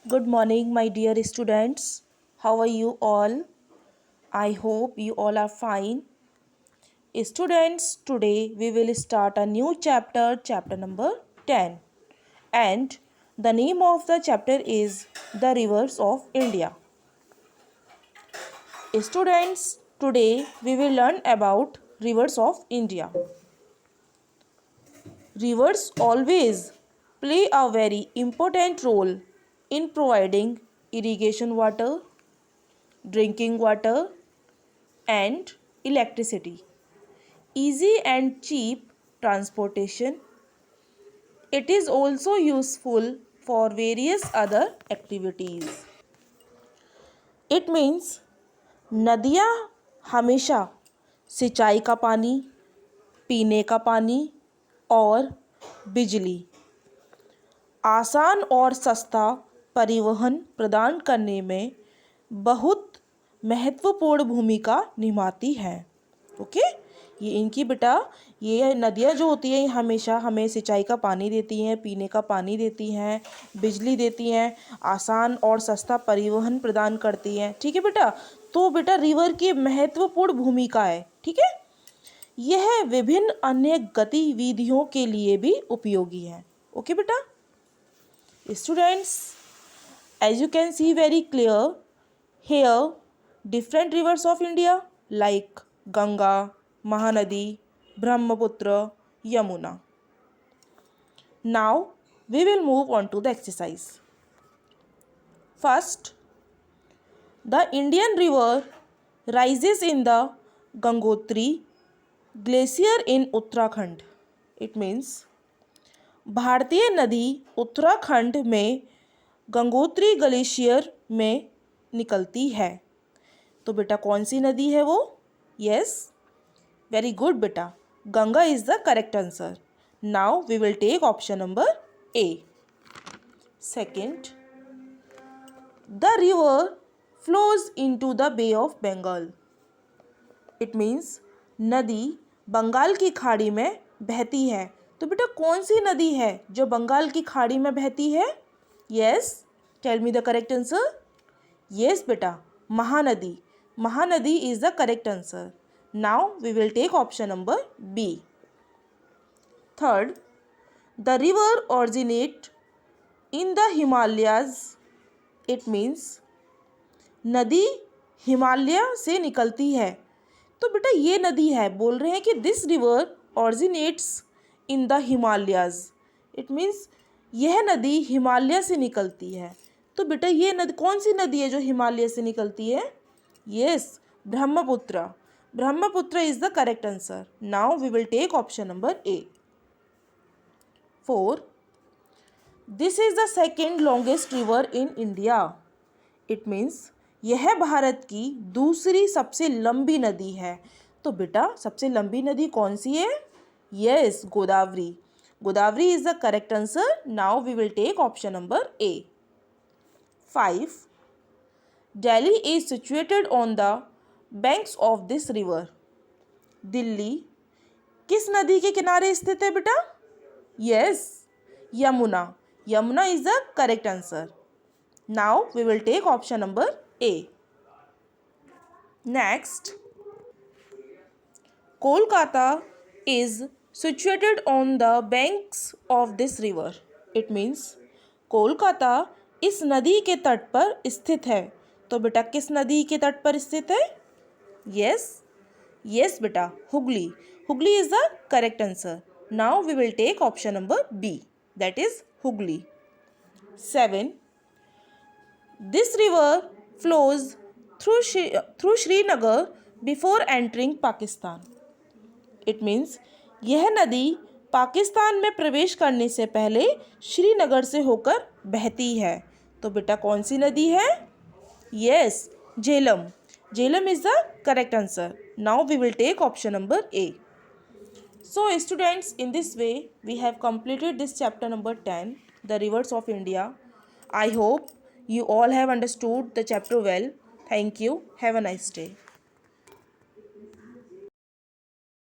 Good morning, my dear students. How are you all? I hope you all are fine. Students, today we will start a new chapter, chapter number 10. And the name of the chapter is The Rivers of India. Students, today we will learn about rivers of India. Rivers always play a very important role in providing irrigation water, drinking water, and electricity. Easy and cheap transportation. It is also useful for various other activities. It means नदियाँ हमेशा सिंचाई का पानी, पीने का पानी और बिजली, आसान और सस्ता परिवहन प्रदान करने में बहुत महत्वपूर्ण भूमिका निभाती हैं। ओके, ये इनकी बेटा ये नदियाँ जो होती हैं हमेशा हमें सिंचाई का पानी देती हैं, पीने का पानी देती हैं, बिजली देती हैं, आसान और सस्ता परिवहन प्रदान करती हैं। ठीक है बेटा, तो बेटा रिवर की महत्वपूर्ण भूमिका है। ठीक है, यह विभिन्न अन्य गतिविधियों के लिए भी उपयोगी है। ओके बेटा, students, as you can see very clear here, different rivers of India like Ganga, Mahanadi, Brahmaputra, Yamuna. Now we will move on to the exercise. First, the Indian river rises in the Gangotri glacier in Uttarakhand. It means भारतीय नदी उत्तराखंड में Gangotri glacier में निकलती है। तो बेटा कौन सी नदी है वो? यस, वेरी गुड बेटा, Ganga is the correct answer. Now we will take option number A. Second, the river flows into the Bay of Bengal. It means नदी बंगाल की खाड़ी में बहती है. तो बेटा कौन सी नदी है जो बंगाल की खाड़ी में बहती है? Yes, tell me the correct answer. Yes बेटा, Mahanadi. Mahanadi is the correct answer. Now we will take option number B. Third, the river originate in the Himalayas. इट मीन्स नदी हिमालय से निकलती है. तो बेटा ये नदी है, बोल रहे हैं कि this river originates in the Himalayas. इट मीन्स यह नदी हिमालय से निकलती है. तो बेटा ये नदी कौन सी नदी है जो हिमालय से निकलती है? Yes, Brahmaputra. Brahmaputra is the correct answer. Now we will take option number A. 4, this is the second longest river in India. It means यह भारत की दूसरी सबसे लंबी नदी है. तो बेटा सबसे लंबी नदी कौन सी है? Yes, Godavari. Godavari is the correct answer. Now we will take option number A. 5, Delhi is situated on the banks of this river. Delhi किस नदी के किनारे स्थित है बेटा? Yes, Yamuna. Yamuna is the correct answer. Now we will take option number A. Next, Kolkata is situated on the banks of this river. It means Kolkata इस नदी के तट पर स्थित है. तो बेटा किस नदी के तट पर स्थित है? यस, यस बेटा, Hooghly. Hooghly is the correct answer. Now we will take option number B, that is Hooghly. 7, this river flows through Srinagar before entering Pakistan. It means यह नदी पाकिस्तान में प्रवेश करने से पहले श्रीनगर से होकर बहती है. तो बेटा कौन सी नदी है? Yes, Jhelum. Jhelum is the correct answer. Now we will take option number A. So students, in this way we have completed this chapter number 10, the rivers of India. I hope you all have understood the chapter well. Thank you. Have a nice day.